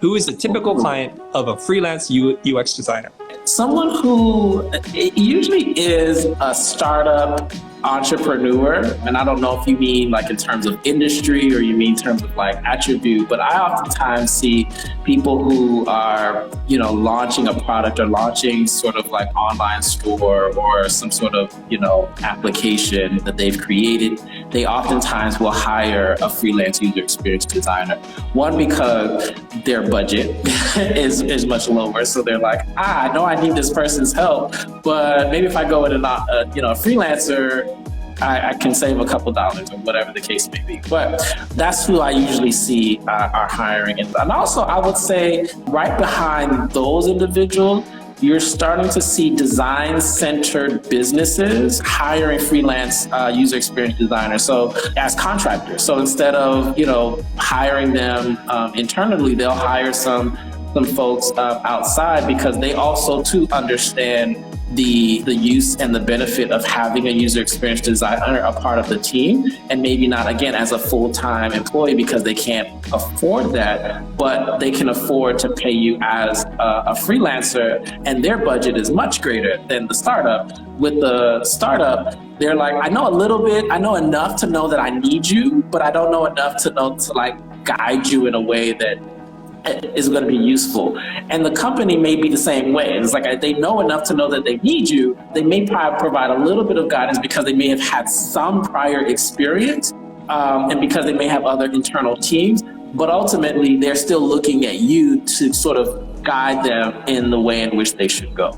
Who is the typical client of a freelance UX designer? Someone who it usually is a startup entrepreneur, and I don't know if you mean like in terms of industry or you mean in terms of like attribute, but I oftentimes see people who are, launching a product or launching sort of like online store or some sort of, application that they've created. They oftentimes will hire a freelance user experience designer. One, because their budget is much lower. So they're like, I know I need this person's help, but maybe if I go with a freelancer, I can save a couple dollars or whatever the case may be. But that's who I usually see are hiring. And also, I would say right behind those individuals, you're starting to see design-centered businesses hiring freelance user experience designers. So as contractors. So instead of, hiring them internally, they'll hire some folks outside because they also too understand the use and the benefit of having a user experience designer a part of the team, and maybe not, again, as a full-time employee because they can't afford that, but they can afford to pay you as a freelancer, and their budget is much greater than the startup. With the startup, they're like, I know a little bit, I know enough to know that I need you, but I don't know enough to know to like guide you in a way that is going to be useful. And the company may be the same way. It's like they know enough to know that they need you. They may provide a little bit of guidance because they may have had some prior experience and because they may have other internal teams, but ultimately they're still looking at you to sort of guide them in the way in which they should go.